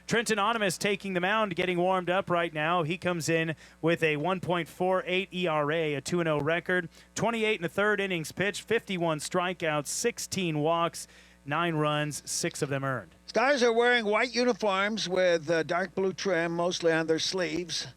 Trent Anonymous taking the mound, getting warmed up right now. He comes in with a 1.48 ERA, a 2-0 record, 28 1/3 innings pitched, 51 strikeouts, 16 walks, 9 runs, 6 of them earned. Stars are wearing white uniforms with dark blue trim, mostly on their sleeves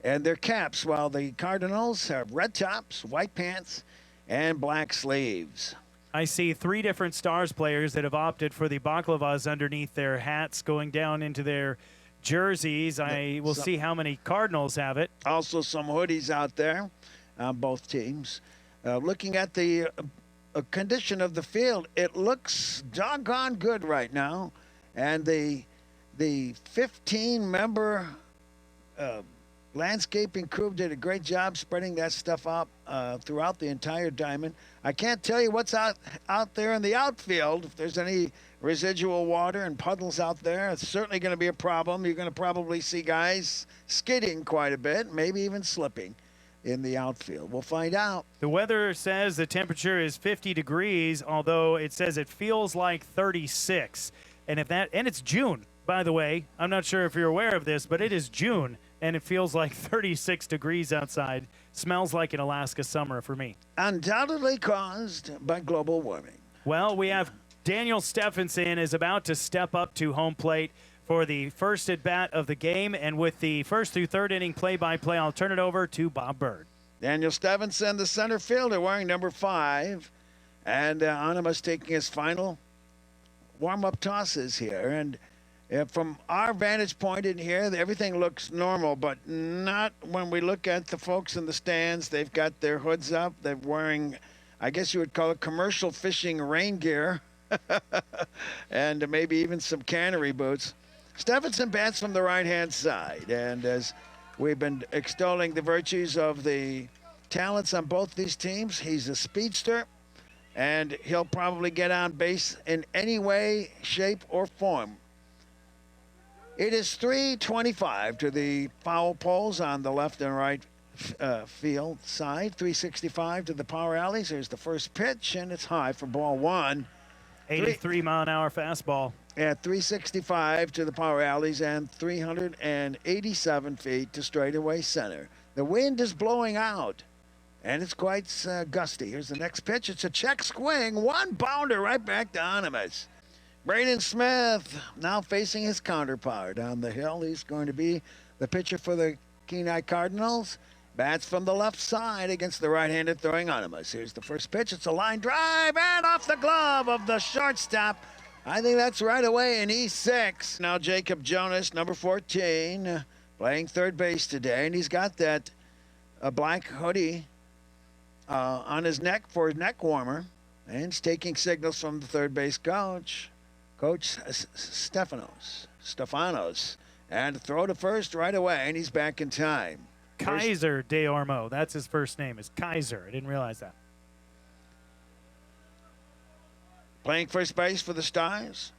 and their caps, while the Cardinals have red tops, white pants, and black sleeves. I see 3 different Stars players that have opted for the baklavas underneath their hats going down into their jerseys. I will see how many Cardinals have it. Also some hoodies out there on both teams. Looking at the condition of the field, it looks doggone good right now. And the 15-member landscaping crew did a great job spreading that stuff out throughout the entire diamond. I can't tell you what's out there in the outfield. If there's any residual water and puddles out there, it's certainly going to be a problem. You're going to probably see guys skidding quite a bit, maybe even slipping in the outfield. We'll find out. The weather says the temperature is 50 degrees, although it says it feels like 36. And it's June, by the way. I'm not sure if you're aware of this, but it is June. And it feels like 36 degrees outside. Smells like an Alaska summer for me. Undoubtedly caused by global warming. Well, we have Daniel Stephenson is about to step up to home plate for the first at-bat of the game. And with the first through third inning play-by-play, I'll turn it over to Bob Bird. Daniel Stephenson, the center fielder, wearing number 5. And Anonymous taking his final warm-up tosses here. And from our vantage point in here, everything looks normal, but not when we look at the folks in the stands. They've got their hoods up. They're wearing, I guess you would call it commercial fishing rain gear, and maybe even some cannery boots. Stephenson bats from the right-hand side, and as we've been extolling the virtues of the talents on both these teams, he's a speedster, and he'll probably get on base in any way, shape, or form. It is 325 to the foul poles on the left and right field side. 365 to the power alleys. There's the first pitch, and it's high for ball 1. 83-mile-an-hour fastball. At 365 to the power alleys and 387 feet to straightaway center. The wind is blowing out, and it's quite gusty. Here's the next pitch. It's a check swing. 1-bounder right back to Anonymous. Braden Smith now facing his counterpart on the hill. He's going to be the pitcher for the Kenai Cardinals. Bats from the left side against the right-handed throwing Anonymous. Here's the first pitch. It's a line drive and off the glove of the shortstop. I think that's right away in E6. Now Jacob Jonas, number 14, playing third base today. And he's got that black hoodie on his neck for his neck warmer. And he's taking signals from the third base coach. Coach Stefanos, and throw to first right away, and he's back in time. Kaiser De Ormo, that's his first name, is Kaiser. I didn't realize that. Playing first base for the Stars.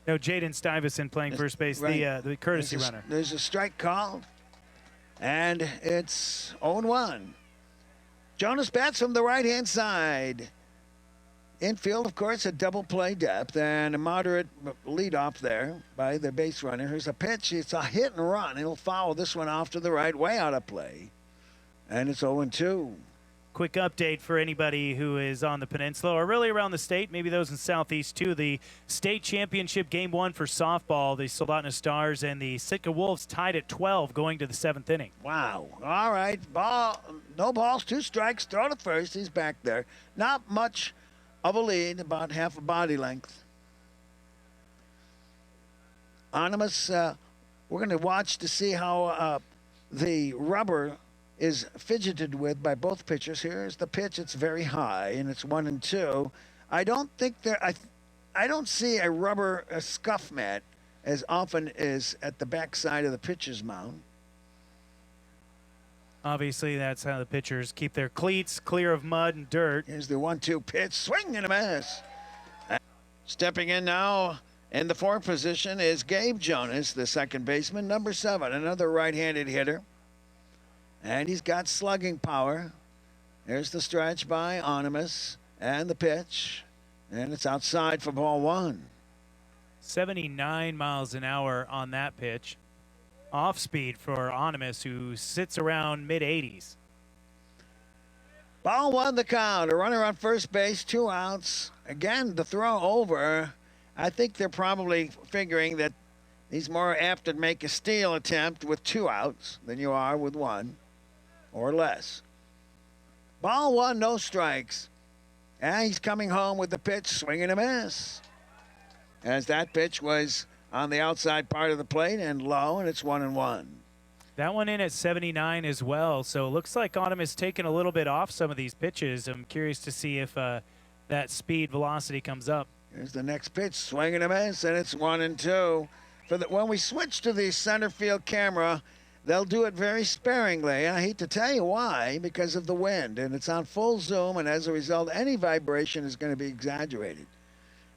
No, Jaden Stuyvesant playing first base, right. The courtesy runner. There's a strike called, and it's 0-1. Jonas bats from the right-hand side. Infield, of course, a double play depth and a moderate leadoff there by the base runner. Here's a pitch. It's a hit and run. He'll foul this one off to the right, way out of play. And it's 0-2. Quick update for anybody who is on the peninsula or really around the state, maybe those in Southeast too. The state championship game 1 for softball, the Soldotna Stars and the Sitka Wolves tied at 12 going to the 7th inning. Wow. All right. No balls, 2 strikes. Throw to first. He's back there. Not much of a lead, about half a body length. Anonymous, we're going to watch to see how the rubber is fidgeted with by both pitchers. Here's the pitch. It's very high, and it's 1-2. I don't think I don't see a rubber scuff mat as often as at the backside of the pitcher's mound. Obviously, that's how the pitchers keep their cleats clear of mud and dirt. Here's the 1-2 pitch. Swing and a miss. Stepping in now in the 4th position is Gabe Jonas, the second baseman, number 7, another right-handed hitter. And he's got slugging power. There's the stretch by Anonymous and the pitch. And it's outside for ball 1. 79 miles an hour on that pitch. Off speed for Onimus, who sits around mid-80s. Ball one the count. A runner on first base, 2 outs. Again, the throw over. I think they're probably figuring that he's more apt to make a steal attempt with 2 outs than you are with 1 or less. Ball one, no strikes. And he's coming home with the pitch, swing and a miss. As that pitch was on the outside part of the plate and low, and it's 1-1. That one in at 79 as well. So it looks like Autumn is taking a little bit off some of these pitches. I'm curious to see if that speed velocity comes up. Here's the next pitch, swing and a miss, and it's 1-2. When we switch to the center field camera, they'll do it very sparingly. I hate to tell you why, because of the wind, and it's on full zoom, and as a result, any vibration is going to be exaggerated.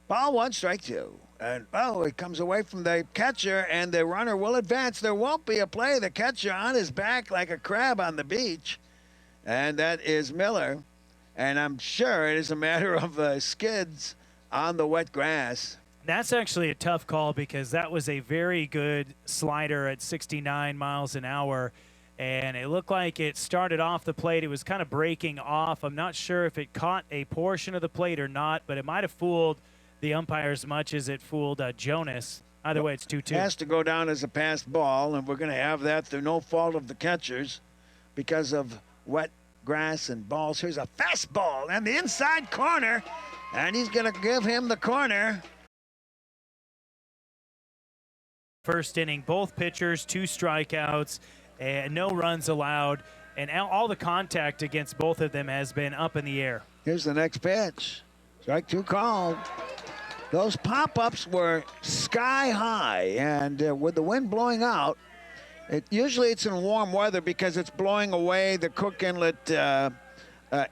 Ball one, strike 2. And, it comes away from the catcher, and the runner will advance. There won't be a play. The catcher on his back like a crab on the beach, and that is Miller. And I'm sure it is a matter of skids on the wet grass. That's actually a tough call because that was a very good slider at 69 miles an hour. And it looked like it started off the plate. It was kind of breaking off. I'm not sure if it caught a portion of the plate or not, but it might have fooled the umpire as much as it fooled Jonas. Either way, it's 2-2. It has to go down as a passed ball, and we're going to have that through no fault of the catchers because of wet grass and balls. Here's a fastball and the inside corner, and he's going to give him the corner. First inning, both pitchers, 2 strikeouts, and no runs allowed, and all the contact against both of them has been up in the air. Here's the next pitch. Strike 2 called. Those pop-ups were sky high, and with the wind blowing out, usually it's in warm weather because it's blowing away the Cook Inlet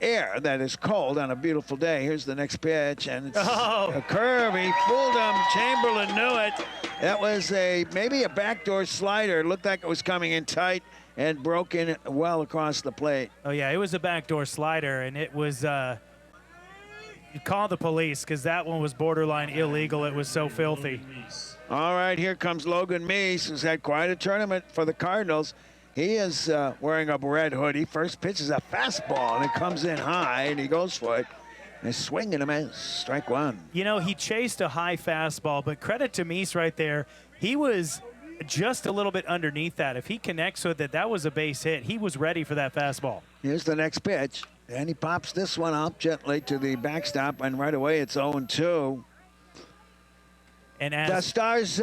air that is cold on a beautiful day. Here's the next pitch, and it's a curve. He fooled him. Chamberlain knew it. That was maybe a backdoor slider. It looked like it was coming in tight and broke in well across the plate. Oh, yeah, it was a backdoor slider, and it was you call the police because that one was borderline illegal. It was so filthy. All right, here comes Logan Meese, who's had quite a tournament for the Cardinals. He is wearing a red hoodie. First pitch is a fastball, and it comes in high, and he goes for it. And he's swinging a miss. Strike 1. You know, he chased a high fastball, but credit to Meese right there. He was just a little bit underneath that. If he connects with it, that was a base hit. He was ready for that fastball. Here's the next pitch. And he pops this one up gently to the backstop, and right away it's 0-2. And the Stars'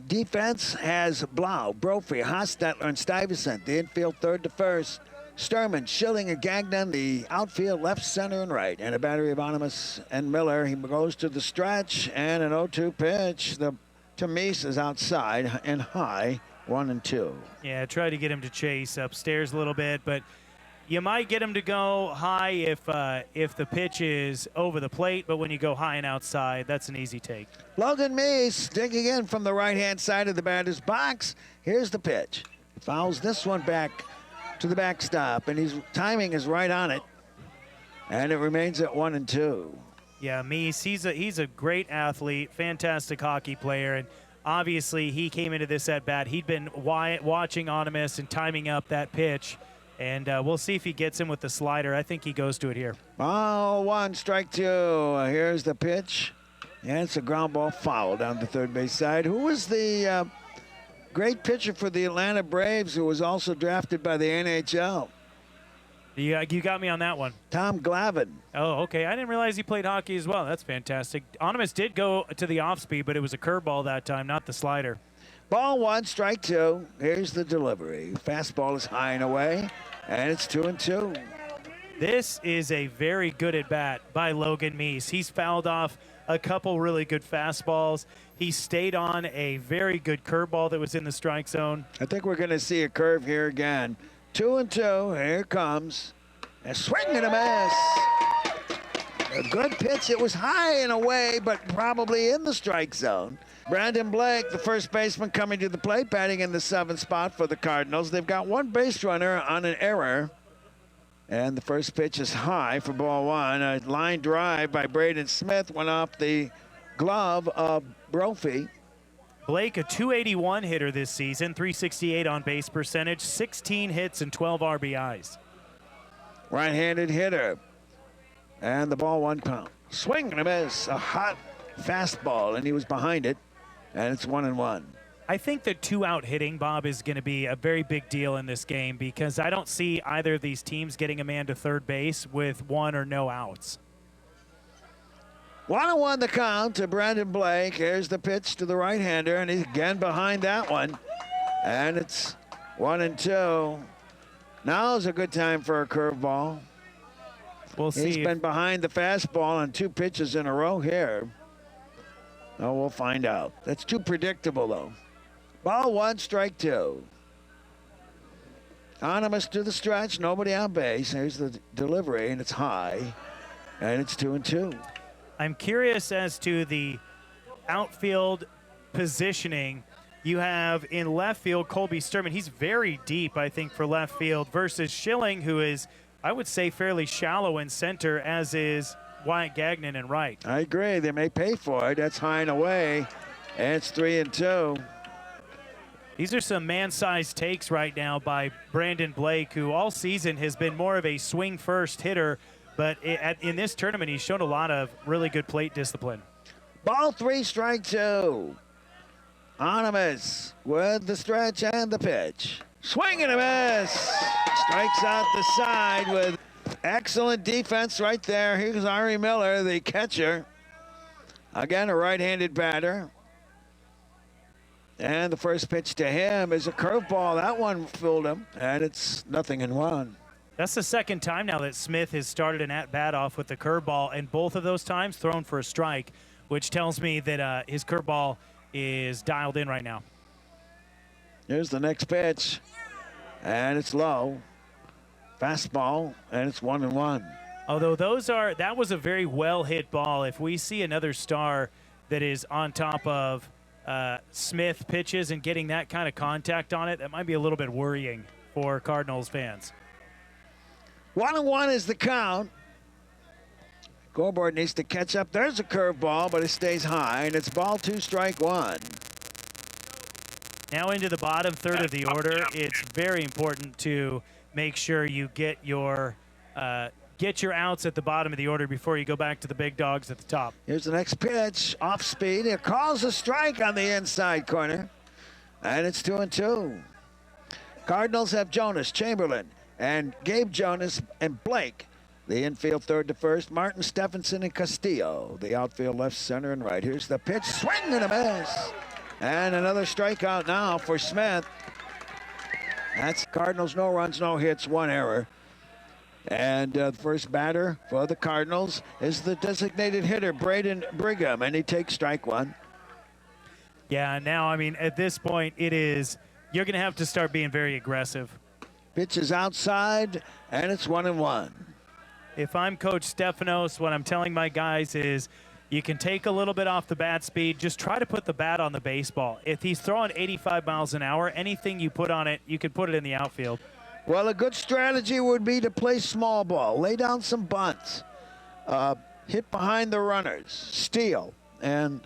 defense has Blau, Brophy, Hostetler, and Stuyvesant. The infield third to first. Sturman, Schilling, and Gagnon. The outfield left, center, and right. And a battery of Onimus and Miller. He goes to the stretch, and an 0-2 pitch. To Meese is outside and high, 1-2. Yeah, try to get him to chase upstairs a little bit, but you might get him to go high if the pitch is over the plate, but when you go high and outside, that's an easy take. Logan Meese digging in from the right-hand side of the batter's box. Here's the pitch. Fouls this one back to the backstop, and his timing is right on it, and it remains at 1-2. Yeah, Meese, he's a great athlete, fantastic hockey player, and obviously he came into this at-bat. He'd been watching Onimus and timing up that pitch. And we'll see if he gets him with the slider. I think he goes to it here. Ball 1, strike 2. Here's the pitch. And it's a ground ball foul down the third base side. Who was the great pitcher for the Atlanta Braves who was also drafted by the NHL? You got me on that one. Tom Glavine. Oh, okay. I didn't realize he played hockey as well. That's fantastic. Onimus did go to the off-speed, but it was a curveball that time, not the slider. Ball 1, strike 2. Here's the delivery. Fastball is high and away. And it's 2-2. This is a very good at-bat by Logan Meese. He's fouled off a couple really good fastballs. He stayed on a very good curveball that was in the strike zone. I think we're going to see a curve here again. 2-2. Here comes. A swing and a miss. A good pitch. It was high and away, but probably in the strike zone. Brandon Blake, the first baseman, coming to the plate, batting in the 7th spot for the Cardinals. They've got one base runner on an error. And the first pitch is high for ball 1. A line drive by Braden Smith went off the glove of Brophy. Blake, a 281 hitter this season, 368 on base percentage, 16 hits and 12 RBIs. Right-handed hitter. And the ball 1 pound. Swing and a miss. A hot fastball, and he was behind it. And it's 1-1. I think that 2-out hitting, Bob, is going to be a very big deal in this game because I don't see either of these teams getting a man to third base with 1 or no outs. 1-1 the count to Brandon Blake. Here's the pitch to the right-hander, and he's again behind that one. And it's 1-2. Now's a good time for a curveball. We'll see. He's been behind the fastball on 2 pitches in a row here. Oh, we'll find out. That's too predictable, though. Ball 1, strike 2. Animas to the stretch, nobody on base. Here's the delivery, and it's high. And it's 2-2. I'm curious as to the outfield positioning. You have in left field Colby Sturman. He's very deep, I think, for left field versus Schilling, who is, I would say, fairly shallow in center, as is Wyatt Gagnon in right. I agree. They may pay for it. That's high and away. And it's 3-2. These are some man-sized takes right now by Brandon Blake, who all season has been more of a swing-first hitter, but in this tournament he's shown a lot of really good plate discipline. Ball 3, strike 2. Animas with the stretch and the pitch. Swing and a miss. Strikes out the side with excellent defense right there. Here's Ari Miller, the catcher. Again, a right-handed batter. And the first pitch to him is a curveball. That one fooled him, and it's 0-1. That's the second time now that Smith has started an at-bat off with the curveball, and both of those times thrown for a strike, which tells me that his curveball is dialed in right now. Here's the next pitch, and it's low. Fastball, and it's 1-1. Although that was a very well-hit ball. If we see another star that is on top of Smith pitches and getting that kind of contact on it, that might be a little bit worrying for Cardinals fans. 1-1 is the count. Scoreboard needs to catch up. There's a curveball, but it stays high, and it's ball 2, strike 1. Now into the bottom third of the order. It's very important to make sure you get your outs at the bottom of the order before you go back to the big dogs at the top. Here's the next pitch, off speed. It calls a strike on the inside corner, and it's 2-2. Cardinals have Jonas, Chamberlain, and Gabe Jonas and Blake. The infield third to first, Martin, Stephenson, and Castillo. The outfield left, center, and right. Here's the pitch, swing and a miss. And another strikeout now for Smith. That's Cardinals, no runs, no hits, 1 error. And the first batter for the Cardinals is the designated hitter, Braden Brigham, and he takes strike 1. Yeah, now, I mean, at this point, you're going to have to start being very aggressive. Pitch is outside, and it's 1-1. If I'm Coach Stefanos, what I'm telling my guys is you can take a little bit off the bat speed. Just try to put the bat on the baseball. If he's throwing 85 miles an hour, anything you put on it, you can put it in the outfield. Well, a good strategy would be to play small ball, lay down some bunts, hit behind the runners, steal, and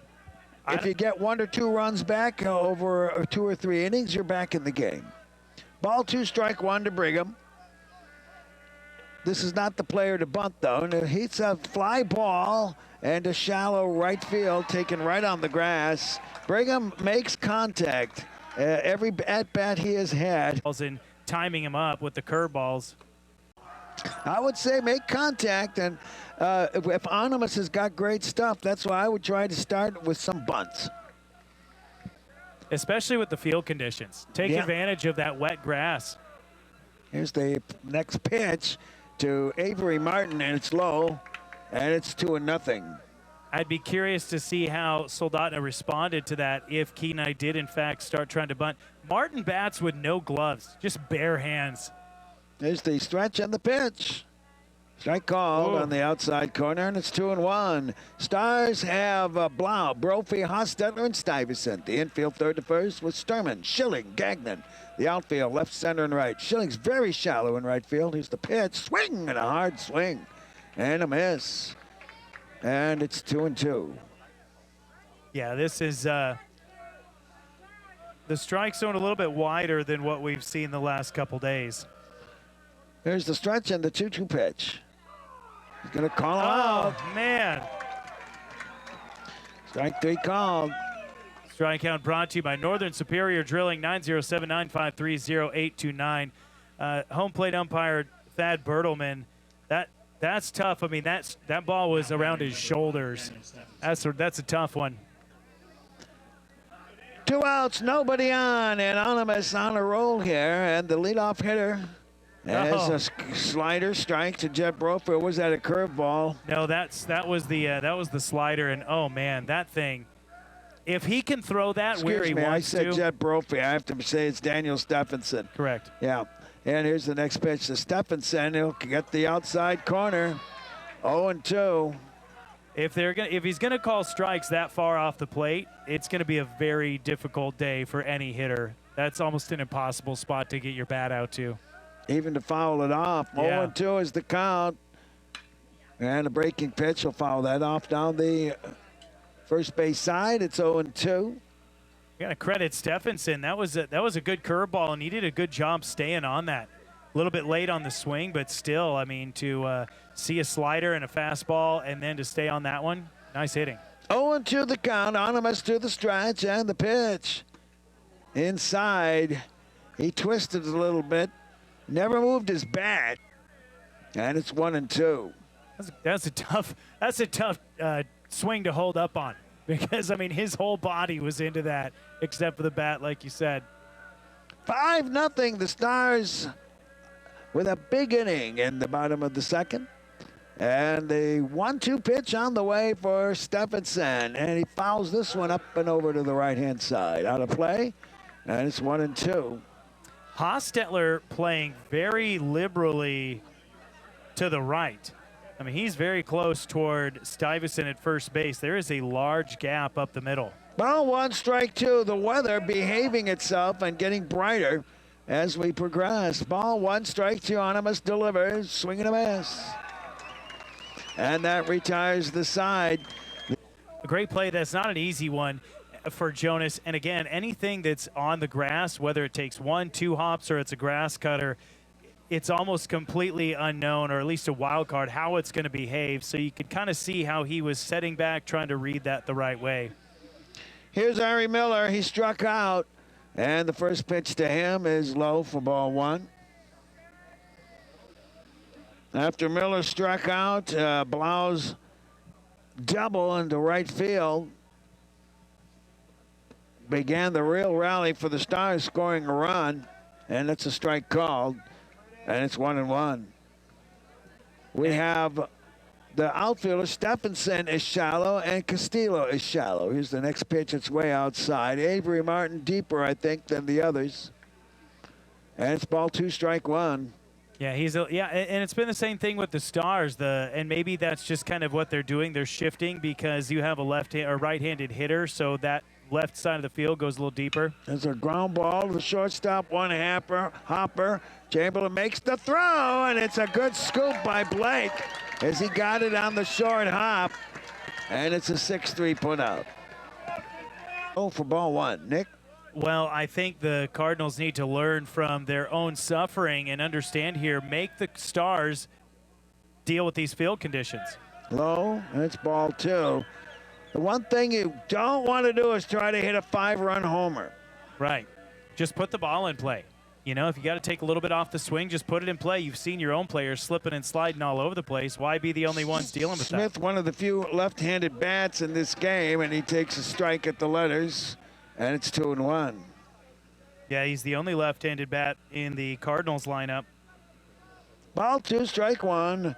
if you get 1 or 2 runs back over 2 or 3 innings, you're back in the game. Ball 2, strike 1 to Brigham. This is not the player to bunt, though. And it's a fly ball and a shallow right field taken right on the grass. Brigham makes contact. Every at-bat he has had. And timing him up with the curveballs. I would say make contact, and if Animas has got great stuff, that's why I would try to start with some bunts. Especially with the field conditions. Take advantage of that wet grass. Here's the next pitch to Avery Martin, and it's low, and it's 2-0. I'd be curious to see how Soldotna responded to that if Kenai did, in fact, start trying to bunt. Martin bats with no gloves, just bare hands. There's the stretch and the pitch. Strike called on the outside corner, and it's 2-1. Stars have Blau, Brophy, Hostetler, and Stuyvesant. The infield third to first with Sturman, Schilling, Gagnon. The outfield left, center, and right. Schilling's very shallow in right field. Here's the pitch. Swing and a hard swing. And a miss. And it's 2-2. Yeah, this is the strike zone a little bit wider than what we've seen the last couple days. Here's the stretch and the 2-2 pitch. He's going to call him out. Oh, man. Strike 3 called. Strikeout brought to you by Northern Superior Drilling, 907-953-0829. Home plate umpire Thad Bertelman. That's tough. I mean, that ball was around his shoulders. That's a tough one. 2 outs, nobody on. Anonymous on a roll here, and the leadoff hitter has a slider strike to Jet Brophy. Or was that a curveball? No, that was the slider, and oh man, that thing. If he can throw that where he wants to. I said Jet Brophy. I have to say it's Daniel Stephenson. Correct. Yeah. And here's the next pitch to Stephenson. He'll get the outside corner. 0-2. If he's gonna call strikes that far off the plate, it's gonna be a very difficult day for any hitter. That's almost an impossible spot to get your bat out to. Even to foul it off. Yeah. 0-2 is the count. And a breaking pitch will foul that off down the first base side. It's 0-2. Got to credit Stephenson. That was a good curveball, and he did a good job staying on that. A little bit late on the swing, but still, I mean, to see a slider and a fastball and then to stay on that one, nice hitting. 0-2 the count. Anonymous to the stretch and the pitch. Inside. He twisted a little bit. Never moved his bat. And it's 1-2. That's a tough swing to hold up on. Because, I mean, his whole body was into that, except for the bat, like you said. 5-0, the Stars with a big inning in the bottom of the second. And the 1-2 pitch on the way for Stephenson. And he fouls this one up and over to the right-hand side. Out of play, and it's 1-2. Hostetler playing very liberally to the right. I mean, he's very close toward Stuyvesant at first base. There is a large gap up the middle. Ball 1, strike 2. The weather behaving itself and getting brighter as we progress. Ball 1, strike 2. Anonymous delivers. Swing and a miss. And that retires the side. A great play. That's not an easy one for Jonas. And again, anything that's on the grass, whether it takes 1, 2 hops or it's a grass cutter, it's almost completely unknown, or at least a wild card, how it's going to behave. So you can kind of see how he was setting back, trying to read that the right way. Here's Ari Miller. He struck out, and the first pitch to him is low for ball 1. After Miller struck out, Blau's double into right field began the real rally for the Stars, scoring a run, and it's a strike called. And it's 1-1. We have the outfielder, Stephenson is shallow and Castillo is shallow. Here's the next pitch. It's way outside. Avery Martin deeper, I think, than the others. And it's ball 2, strike 1. Yeah, and it's been the same thing with the Stars. And maybe that's just kind of what they're doing. They're shifting because you have a right-handed hitter, so that left side of the field goes a little deeper. There's a ground ball to the shortstop, Hopper. Chamberlain makes the throw, and it's a good scoop by Blake as he got it on the short hop, and it's a 6-3 put out. Oh, for ball 1. Nick? Well, I think the Cardinals need to learn from their own suffering and understand here, make the Stars deal with these field conditions. Low, and it's ball 2. The one thing you don't want to do is try to hit a 5-run homer. Right. Just put the ball in play. You know, if you got to take a little bit off the swing, just put it in play. You've seen your own players slipping and sliding all over the place. Why be the only ones dealing with Smith, that? one of the few left-handed bats in this game, and he takes a strike at the letters, and it's 2-1. Yeah, he's the only left-handed bat in the Cardinals lineup. Ball 2, strike 1.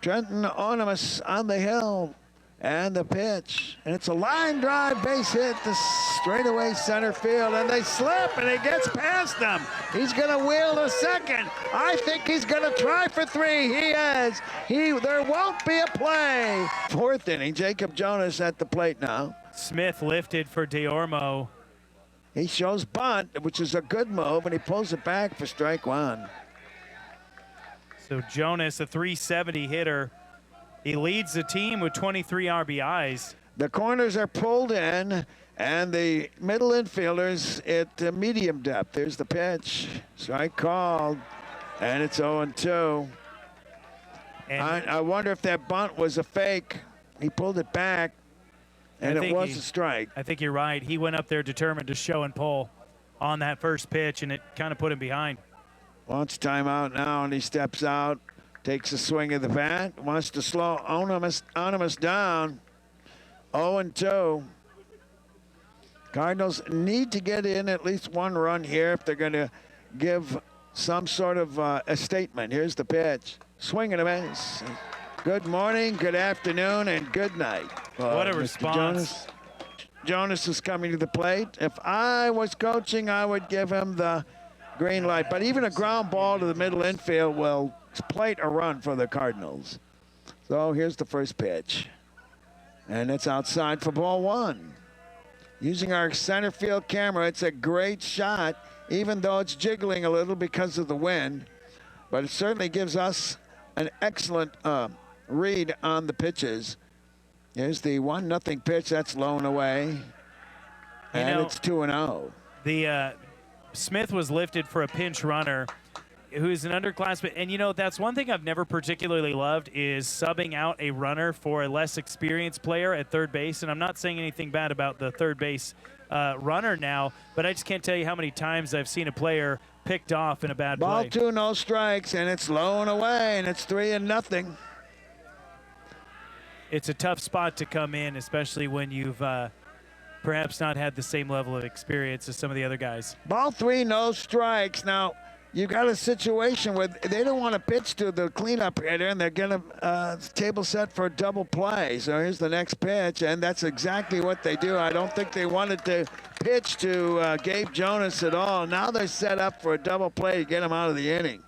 Trenton Onimus on the hill. And the pitch, and it's a line drive base hit to straightaway center field, and they slip, and it gets past them. He's going to wheel to second. I think he's going to try for 3. He is. There won't be a play. 4th inning, Jacob Jonas at the plate now. Smith lifted for DeOrmo. He shows bunt, which is a good move, and he pulls it back for strike 1. So Jonas, a 370 hitter. He leads the team with 23 RBIs. The corners are pulled in, and the middle infielders at medium depth. There's the pitch. Strike called, and it's 0-2. I wonder if that bunt was a fake. He pulled it back, and it was a strike. I think you're right. He went up there determined to show and pull on that first pitch, and it kind of put him behind. Wants timeout now, and he steps out, takes a swing of the bat, wants to slow Onimus down. 0-2. Cardinals need to get in at least one run here if they're going to give some sort of a statement. Here's the pitch. Swing and a miss. Good morning, good afternoon, and good night. What a Mr. response. Jonas is coming to the plate. If I was coaching, I would give him the green light. But even a ground ball to the middle infield will plate a run for the Cardinals. So here's the first pitch. And it's outside for ball one. Using our center field camera, it's a great shot, even though it's jiggling a little because of the wind. But it certainly gives us an excellent read on the pitches. Here's the 1-0 pitch. That's low and away. And it's 2-0. The Smith was lifted for a pinch runner who's an underclassman. And, that's one thing I've never particularly loved is subbing out a runner for a less experienced player at third base. And I'm not saying anything bad about the third base runner now, but I just can't tell you how many times I've seen a player picked off in a bad play. Ball 2, no strikes, and it's low and away, and it's 3-0. It's a tough spot to come in, especially when you've perhaps not had the same level of experience as some of the other guys. Ball 3, no strikes. Now, you've got a situation where they don't want to pitch to the cleanup hitter, and they're going to table set for a double play. So here's the next pitch, and that's exactly what they do. I don't think they wanted to pitch to Gabe Jonas at all. Now they're set up for a double play to get him out of the inning.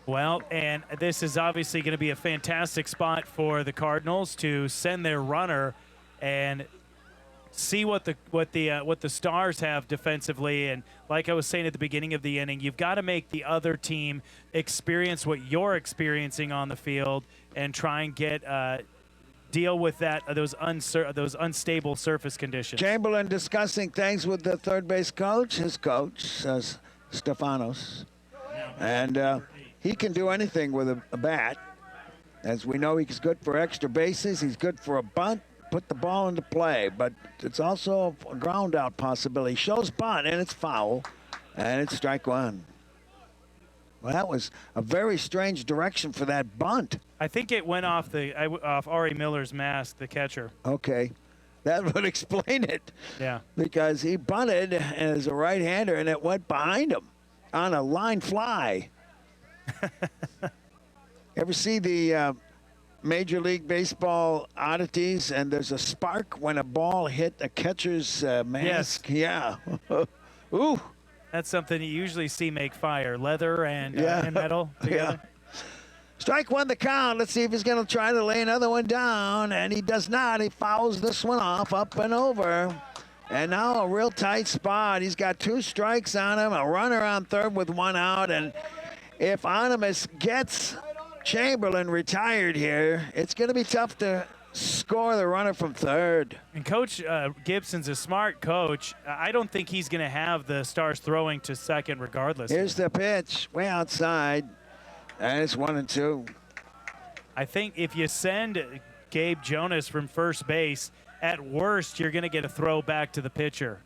Well, and this is obviously going to be a fantastic spot for the Cardinals to send their runner and see what the Stars have defensively. And like I was saying at the beginning of the inning, you've got to make the other team experience what you're experiencing on the field and try and get deal with those unstable surface conditions. Chamberlain discussing things with the third base coach, his coach, Stefanos, and he can do anything with a bat. As we know, he's good for extra bases. He's good for a bunt. Put the ball into play, but it's also a ground out possibility. Shows bunt, and it's foul, and it's strike one. Well, that was a very strange direction for that bunt. I think it went off Ari Miller's mask, the catcher. Okay, that would explain it. Yeah. Because he bunted as a right-hander, and it went behind him on a line fly. Ever see the Major League Baseball oddities, and there's a spark when a ball hit a catcher's mask? Yes. Yeah. Ooh. That's something you usually see make fire, leather and metal together. Yeah. Strike one the count. Let's see if he's going to try to lay another one down, and he does not. He fouls this one off, up and over. And now a real tight spot. He's got 2 strikes on him, a runner on third with 1 out, and if Onimus gets Chamberlain retired here, it's going to be tough to score the runner from third. And Coach Gibson's a smart coach. I don't think he's going to have the Stars throwing to second regardless. Here's the pitch, way outside, and it's 1-2. I think if you send Gabe Jonas from first base, at worst, you're going to get a throw back to the pitcher.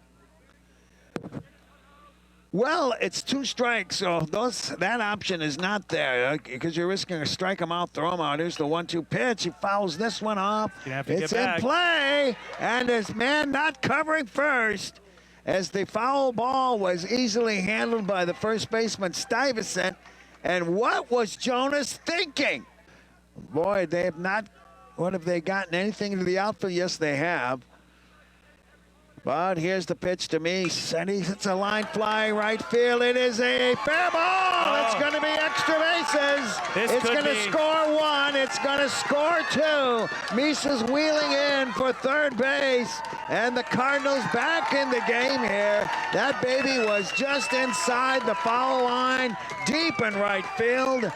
Well, it's 2 strikes, so that option is not there because you're risking to strike him out, throw him out. Here's the 1-2 pitch. He fouls this one off. It's in play, and his man not covering first as the foul ball was easily handled by the first baseman, Stuyvesant. And what was Jonas thinking? Boy, they have not. What have they gotten anything into the outfield? Yes, they have. But here's the pitch to me. And he hits a line fly right field. It is a fair ball. ball. It's going to be extra bases. It's going to score 1. It's going to score 2. Misa's wheeling in for third base, and the Cardinals back in the game here. That baby was just inside the foul line, deep in right field.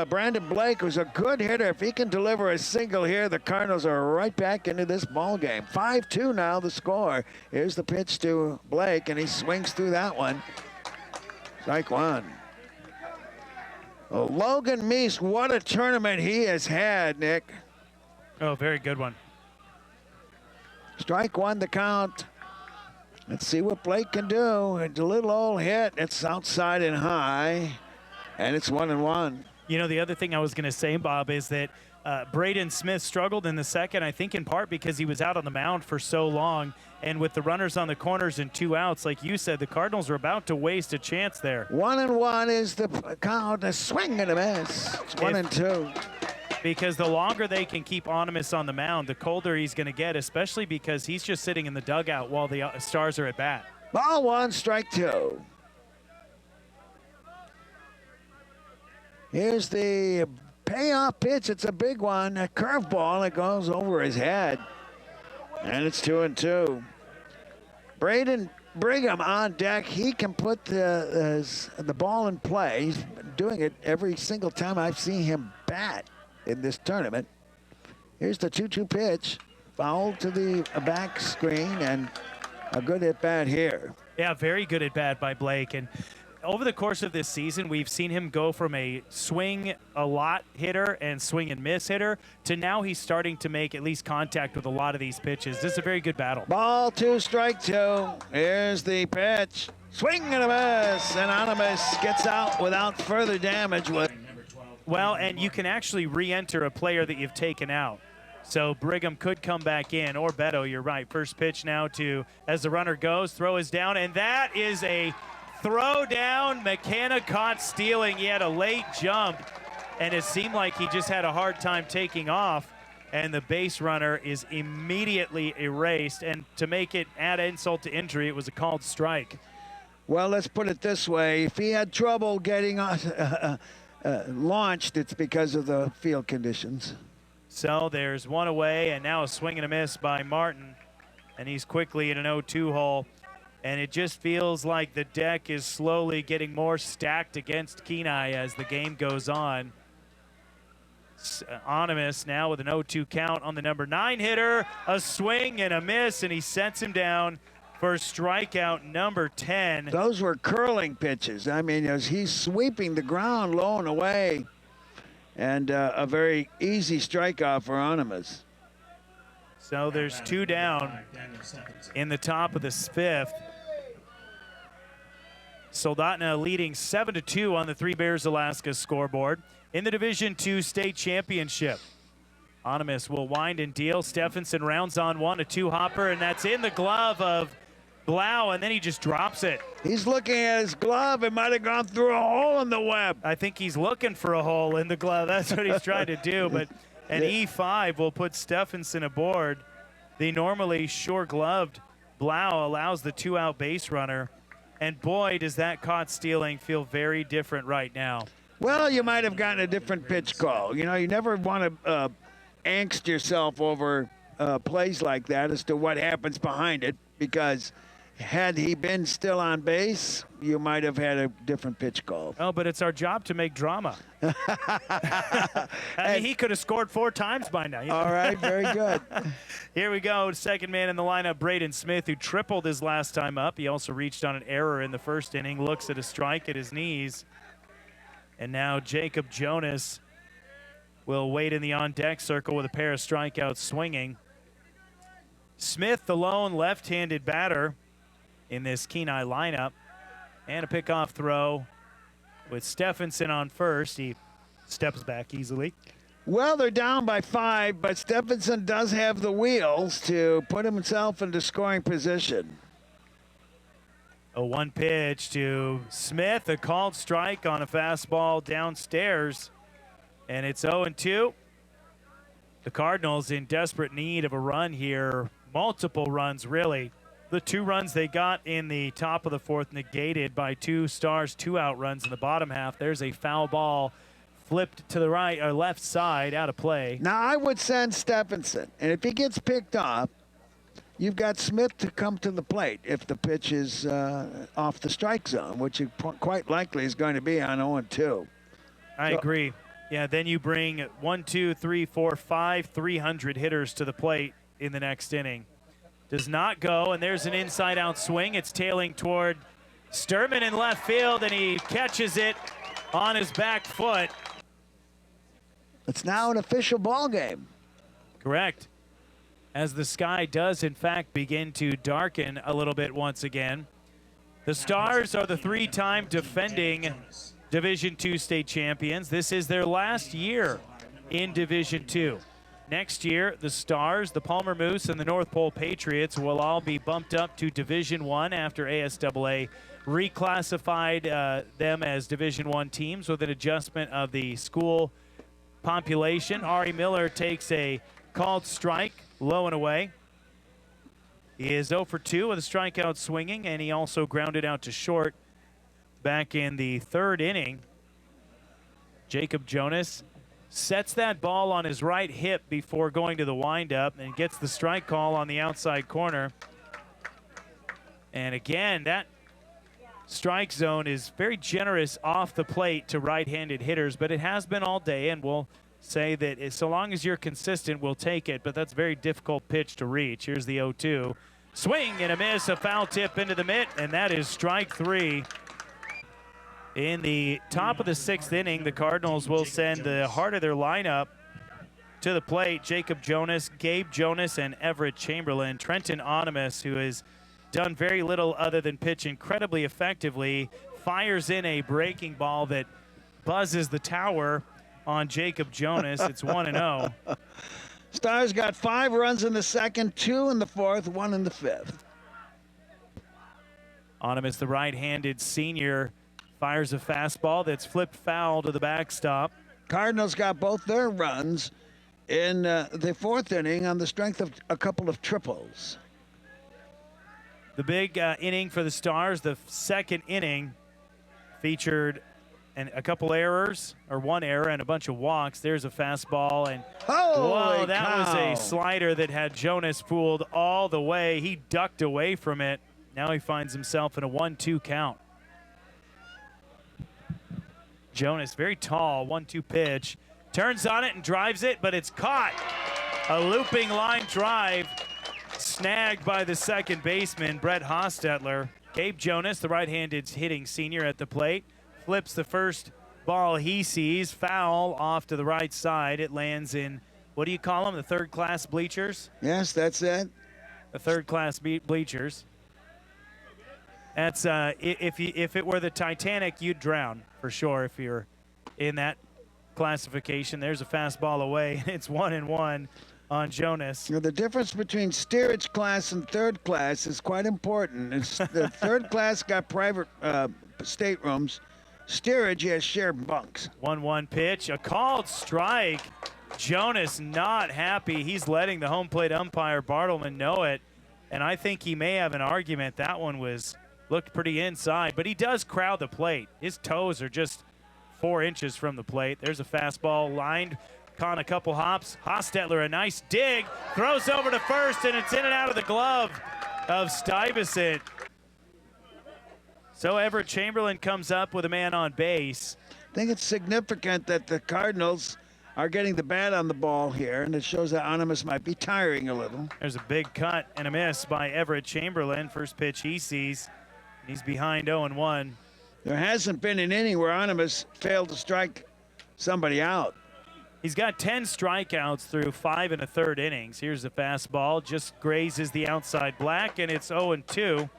Brandon Blake was a good hitter. If he can deliver a single here, the Cardinals are right back into this ball game. 5-2 now the score. Here's the pitch to Blake, and he swings through that one. Strike 1. Oh, Logan Meese, what a tournament he has had, Nick. Oh, very good one. Strike 1 the count. Let's see what Blake can do. It's a little old hit. It's outside and high, and it's 1-1. You know, the other thing I was going to say, Bob, is that Braden Smith struggled in the second, I think in part because he was out on the mound for so long. And with the runners on the corners and 2 outs, like you said, the Cardinals are about to waste a chance there. 1-1 is the count. A swing and a miss. It's 1-2. Because the longer they can keep Onimus on the mound, the colder he's going to get, especially because he's just sitting in the dugout while the Stars are at bat. Ball 1, strike 2. Here's the payoff pitch. It's a big one. A curveball that goes over his head. And it's 2-2. Braden Brigham on deck. He can put the ball in play. He's doing it every single time I've seen him bat in this tournament. Here's the 2-2 pitch. Foul to the back screen, and a good at bat here. Yeah, very good at bat by Blake. And over the course of this season, we've seen him go from a swing a lot hitter and swing and miss hitter to now he's starting to make at least contact with a lot of these pitches. This is a very good battle. Ball 2, strike 2. Here's the pitch. Swing and a miss, and Onimus gets out without further damage. Well, and you can actually re-enter a player that you've taken out. So Brigham could come back in, or Beto, you're right. First pitch now to, as the runner goes, throw is down, and that is a throw down. McKenna caught stealing. He had a late jump, and it seemed like he just had a hard time taking off, and the base runner is immediately erased. And to make it add insult to injury, it was a called strike. Well, let's put it this way. If he had trouble getting launched, it's because of the field conditions. So there's one away, and now a swing and a miss by Martin, and he's quickly in an 0-2 hole. And it just feels like the deck is slowly getting more stacked against Kenai as the game goes on. Onimus now with an 0-2 count on the number 9 hitter. A swing and a miss, and he sets him down for strikeout number 10. Those were curling pitches. I mean, as he's sweeping the ground low and away. And a very easy strikeout for Onimus. So there's 2 down in the top of the 5th. Soldotna leading 7-2 on the Three Bears Alaska scoreboard in the Division II state championship. Onimus will wind and deal. Stephenson rounds on one, a 2-hopper, and that's in the glove of Blau, and then he just drops it. He's looking at his glove. It might have gone through a hole in the web. I think he's looking for a hole in the glove. That's what he's trying to do, but an E5 will put Stephenson aboard. The normally sure-gloved Blau allows the 2-out base runner. And boy, does that caught stealing feel very different right now. Well, you might have gotten a different pitch call. You know, you never want to angst yourself over plays like that as to what happens behind it, because had he been still on base, you might have had a different pitch call. Oh, but it's our job to make drama. I mean, he could have scored 4 times by now. You know? All right, very good. Here we go. Second man in the lineup, Braden Smith, who tripled his last time up. He also reached on an error in the first inning, looks at a strike at his knees. And now Jacob Jonas will wait in the on-deck circle with a pair of strikeouts swinging. Smith, the lone left-handed batter in this Kenai lineup. And a pickoff throw with Stephenson on first. He steps back easily. Well, they're down by 5, but Stephenson does have the wheels to put himself into scoring position. A 1 pitch to Smith, a called strike on a fastball downstairs. And it's 0-2. The Cardinals in desperate need of a run here. Multiple runs, really. The 2 runs they got in the top of the 4th negated by 2 Stars 2-out runs in the bottom half. There's a foul ball flipped to the right or left side, out of play. Now, I would send Stephenson, and if he gets picked up, you've got Smith to come to the plate if the pitch is off the strike zone, which it quite likely is going to be on 0-2. I agree. Yeah, then you bring 1, 2, 3, 4, 5 300 hitters to the plate in the next inning. Does not go, and there's an inside-out swing. It's tailing toward Sturman in left field, and he catches it on his back foot. It's now an official ball game. Correct. As the sky does, in fact, begin to darken a little bit once again. The Stars are the 3-time defending Division II state champions. This is their last year in Division II. Next year, the Stars, the Palmer Moose, and the North Pole Patriots will all be bumped up to Division I after ASAA reclassified them as Division I teams with an adjustment of the school population. Ari Miller takes a called strike, low and away. He is 0 for 2 with a strikeout swinging, and he also grounded out to short back in the 3rd inning. Jacob Jonas sets that ball on his right hip before going to the windup and gets the strike call on the outside corner. And again, that strike zone is very generous off the plate to right-handed hitters, but it has been all day, and we'll say that so long as you're consistent, we'll take it, but that's a very difficult pitch to reach. Here's the 0-2. Swing and a miss, a foul tip into the mitt, and that is strike 3. In the top of the 6th inning, the Cardinals will send the heart of their lineup to the plate. Jacob Jonas, Gabe Jonas, and Everett Chamberlain. Trenton Onimus, who has done very little other than pitch incredibly effectively, fires in a breaking ball that buzzes the tower on Jacob Jonas. It's 1-0. Stars got 5 runs in the 2nd, 2 in the 4th, 1 in the 5th. Onimus, the right-handed senior, fires a fastball that's flipped foul to the backstop. Cardinals got both their runs in the 4th inning on the strength of a couple of triples. The big inning for the Stars, the 2nd inning, featured a couple errors, or 1 error and a bunch of walks. There's a fastball, and whoa, that was a slider that had Jonas fooled all the way. He ducked away from it. Now he finds himself in a 1-2 count. Jonas, very tall, 1-2 pitch, turns on it and drives it, but it's caught. A looping line drive snagged by the second baseman, Brett Hostetler. Gabe Jonas, the right-handed hitting senior at the plate, flips the first ball he sees, foul off to the right side. It lands in, what do you call them, the third-class bleachers? Yes, that's it. The third-class bleachers. That's if it were the Titanic, you'd drown for sure if you're in that classification. There's a fastball away. It's 1-1 on Jonas. You know, the difference between steerage class and 3rd class is quite important. It's the 3rd class got private staterooms. Steerage has shared bunks. 1-1 pitch, a called strike. Jonas not happy. He's letting the home plate umpire Bartleman know it, and I think he may have an argument. That one looked pretty inside, but he does crowd the plate. His toes are just 4 inches from the plate. There's a fastball lined on a couple hops. Hostetler, a nice dig, throws over to first, and it's in and out of the glove of Stuyvesant. So Everett Chamberlain comes up with a man on base. I think it's significant that the Cardinals are getting the bat on the ball here, and it shows that Onimus might be tiring a little. There's a big cut and a miss by Everett Chamberlain. First pitch he sees. He's behind 0-1. There hasn't been an inning where Onimus failed to strike somebody out. He's got 10 strikeouts through 5 1/3 innings. Here's the fastball, just grazes the outside black, and it's 0-2.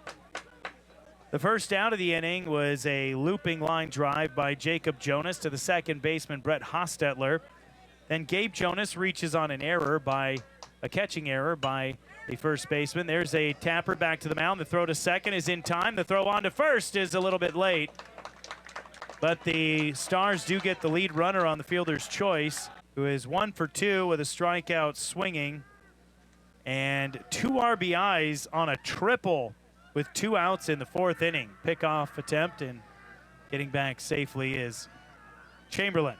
The first out of the inning was a looping line drive by Jacob Jonas to the second baseman, Brett Hostetler. Then Gabe Jonas reaches on an error a catching error by the first baseman. There's a tapper back to the mound. The throw to second is in time. The throw on to first is a little bit late. But the Stars do get the lead runner on the fielder's choice, who is 1 for 2 with a strikeout swinging. and 2 RBIs on a triple with 2 outs in the 4th inning. Pickoff attempt, and getting back safely is Chamberlain.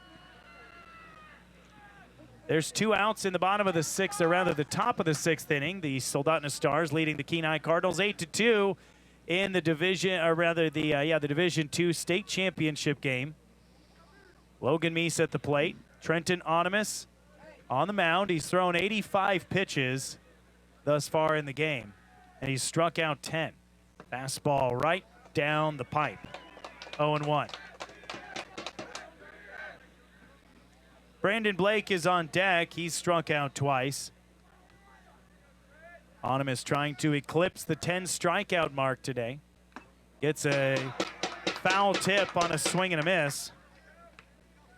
There's 2 outs in the bottom of the 6th, or rather the top of the 6th inning. The Soldotna Stars leading the Kenai Cardinals 8-2 in the division, or rather the Division II state championship game. Logan Meese at the plate. Trenton Onimus on the mound. He's thrown 85 pitches thus far in the game, and he's struck out 10. Fastball right down the pipe. 0-1. Brandon Blake is on deck. He's struck out twice. Onimus trying to eclipse the 10 strikeout mark today. Gets a foul tip on a swing and a miss.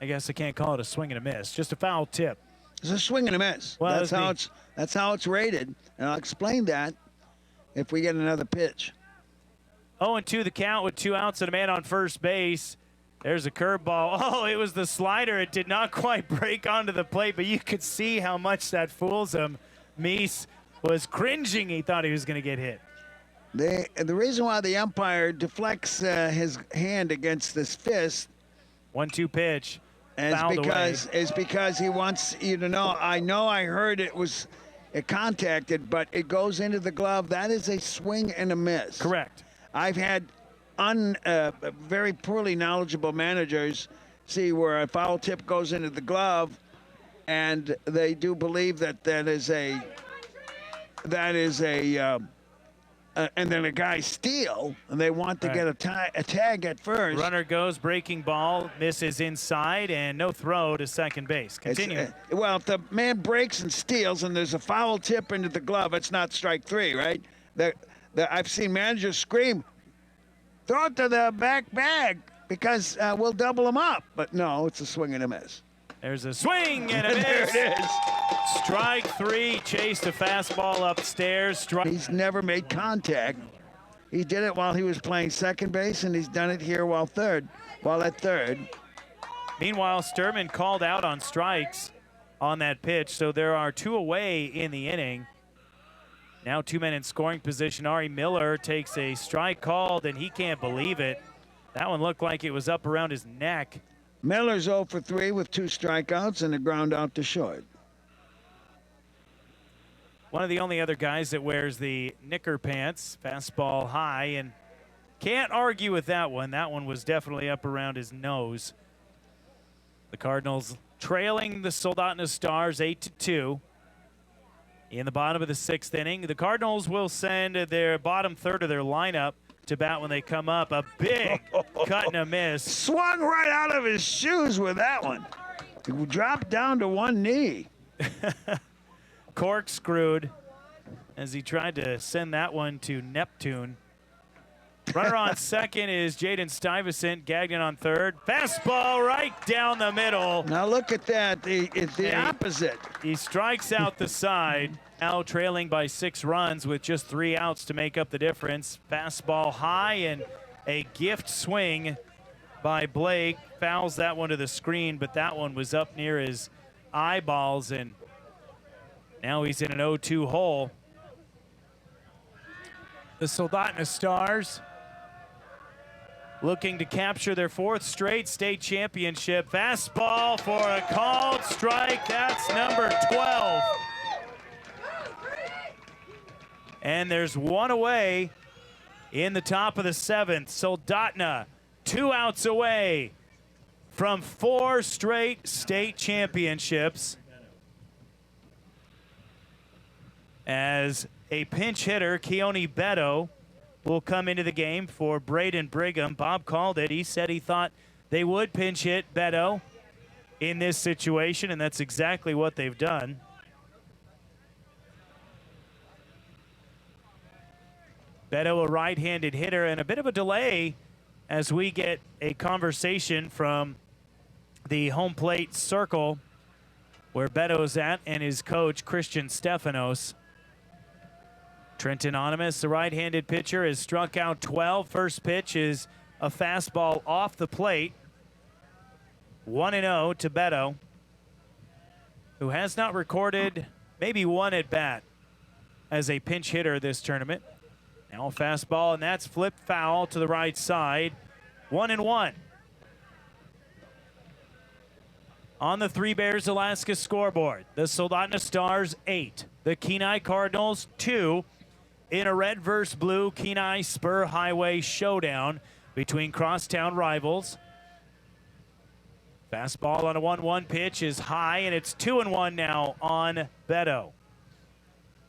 I guess I can't call it a swing and a miss, just a foul tip. It's a swing and a miss. Well, that's how it's rated, and I'll explain that if we get another pitch. 0-2 the count with 2 outs and a man on first base. There's a curveball. Oh, it was the slider. It did not quite break onto the plate, but you could see how much that fools him. Meese was cringing. He thought he was going to get hit. The reason why the umpire deflects his hand against this fist 1-2 pitch. is because he wants you to know. I heard it was contacted, but it goes into the glove. That is a swing and a miss. Correct. I've had very poorly knowledgeable managers see where a foul tip goes into the glove, and they do believe that is a and then a guy steal, and they want to get a tag at first. Runner goes, breaking ball, misses inside, and no throw to second base. Continue. Well, if the man breaks and steals and there's a foul tip into the glove, it's not strike 3, right? I've seen managers scream, throw it to the back bag because we'll double them up. But no, it's a swing and a miss. There's a swing and a miss. There it is. Strike 3, chased a fastball upstairs. He's never made contact. He did it while he was playing second base, and he's done it here while at third. Meanwhile, Sturman called out on strikes on that pitch, so there are 2 away in the inning. Now 2 men in scoring position. Ari Miller takes a strike called, and he can't believe it. That one looked like it was up around his neck. Miller's 0 for 3 with 2 strikeouts and a ground out to short. One of the only other guys that wears the knicker pants, fastball high, and can't argue with that one. That one was definitely up around his nose. The Cardinals trailing the Soldotna Stars 8-2. In the bottom of the 6th inning, the Cardinals will send their bottom third of their lineup to bat when they come up. A big cut and a miss. Swung right out of his shoes with that one. He dropped down to one knee. Corkscrewed as he tried to send that one to Neptune. Runner on second is Jaden Stuyvesant. Gagnon on third. Fastball right down the middle. Now look at that. It's the opposite. He strikes out the side. Now trailing by 6 runs with just 3 outs to make up the difference. Fastball high and a gift swing by Blake. Fouls that one to the screen, but that one was up near his eyeballs, and now he's in an 0-2 hole. The Soldotna Stars looking to capture their 4th straight state championship. Fastball for a called strike. That's number 12. And there's 1 away in the top of the 7th. Soldotna 2 outs away from 4 straight state championships, as a pinch hitter, Keone Beto, will come into the game for Braden Brigham. Bob called it. He said he thought they would pinch hit Beto in this situation, and that's exactly what they've done. Beto, a right-handed hitter, and a bit of a delay as we get a conversation from the home plate circle where Beto's at and his coach, Christian Stefanos. Trenton Onimus, the right-handed pitcher, has struck out 12. First pitch is a fastball off the plate. 1-0 to Beto, who has not recorded maybe 1 at bat as a pinch hitter this tournament. Now a fastball, and that's flipped foul to the right side. 1-1. On the Three Bears Alaska scoreboard, the Soldotna Stars 8, the Kenai Cardinals 2, in a red versus blue Kenai Spur Highway showdown between crosstown rivals. Fastball on a 1-1 pitch is high, and it's 2-1 now on Beto.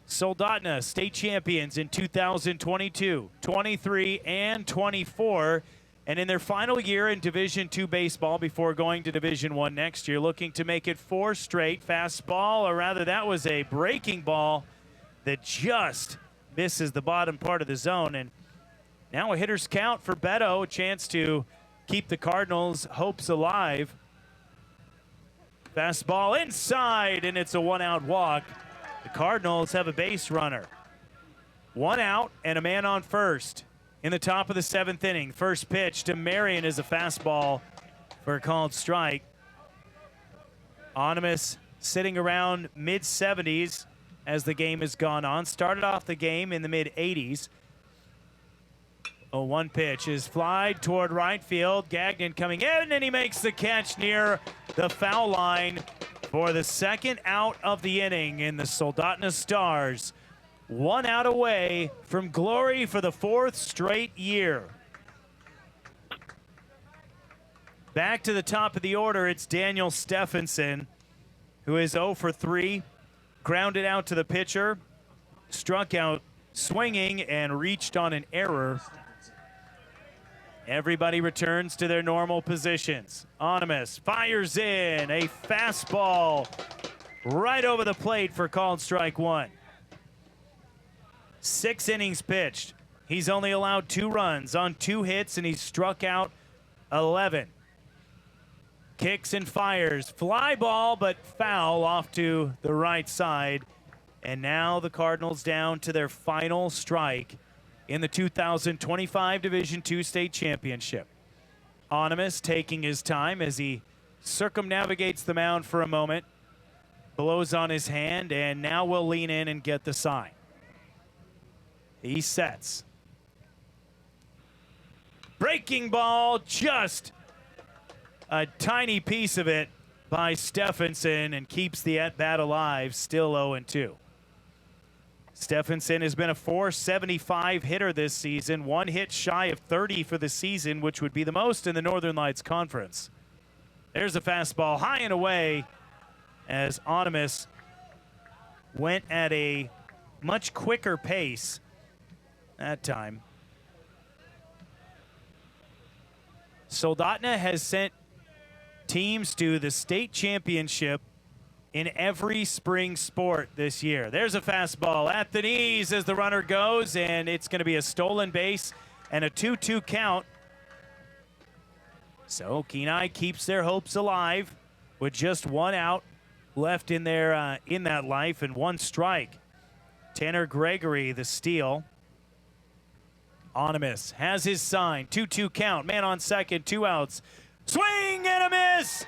Soldotna state champions in 2022, 23, and 24. And in their final year in Division II baseball before going to Division I next year, looking to make it 4 straight. Fastball, or rather that was a breaking ball that just misses the bottom part of the zone. And now a hitter's count for Beto, a chance to keep the Cardinals' hopes alive. Fastball inside, and it's a 1-out walk. The Cardinals have a base runner. 1 out and a man on first. In the top of the 7th inning, first pitch to Marion is a fastball for a called strike. Onimus sitting around mid-70s as the game has gone on. Started off the game in the mid-80s. A 1 pitch is flied toward right field. Gagnon coming in, and he makes the catch near the foul line for the 2nd out of the inning, in the Soldotna Stars 1 out away from glory for the 4th straight year. Back to the top of the order, it's Daniel Stephenson, who is 0 for 3. Grounded out to the pitcher, struck out swinging, and reached on an error. Everybody returns to their normal positions. Onimus fires in a fastball right over the plate for called strike 1. 6 innings pitched. He's only allowed 2 runs on 2 hits, and he's struck out 11. Kicks and fires. Fly ball, but foul off to the right side. And now the Cardinals down to their final strike in the 2025 Division II State Championship. Onimus taking his time as he circumnavigates the mound for a moment. Blows on his hand, and now will lean in and get the sign. He sets. Breaking ball, just a tiny piece of it by Stephenson, and keeps the at-bat alive, still 0-2. Stephenson has been a .475 hitter this season, 1 hit shy of 30 for the season, which would be the most in the Northern Lights Conference. There's a fastball high and away as Onimus went at a much quicker pace that time. Soldotna has sent teams to the state championship in every spring sport this year. There's a fastball at the knees as the runner goes, and it's going to be a stolen base and a 2-2 count. So Kenai keeps their hopes alive with just 1 out left in their in that life and 1 strike. Tanner Gregory, the steal. Onimus has his sign. 2-2 count. Man on second. 2 outs. Swing and a miss.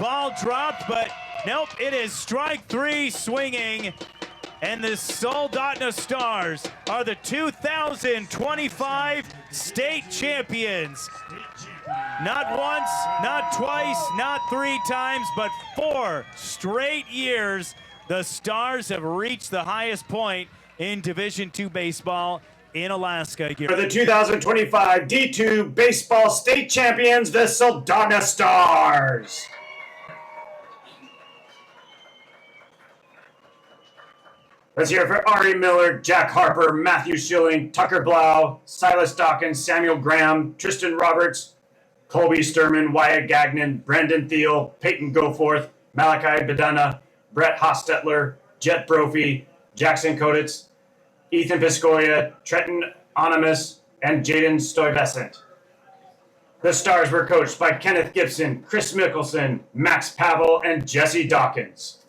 Ball dropped, but nope. It is strike 3 swinging. And the Soldotna Stars are the 2025 state champions. Not once, not twice, not 3 times, but 4 straight years. The Stars have reached the highest point in Division II baseball in Alaska. For the 2025 D2 Baseball State Champions, the Soldotna Stars. Let's hear it for Ari Miller, Jack Harper, Matthew Schilling, Tucker Blau, Silas Dawkins, Samuel Graham, Tristan Roberts, Colby Sturman, Wyatt Gagnon, Brandon Thiel, Peyton Goforth, Malachi Bedana, Brett Hostetler, Jet Brophy, Jackson Koditz, Ethan Piscoya, Trenton Onimus, and Jaden Stuyvesant. The Stars were coached by Kenneth Gibson, Chris Mickelson, Max Pavel, and Jesse Dawkins.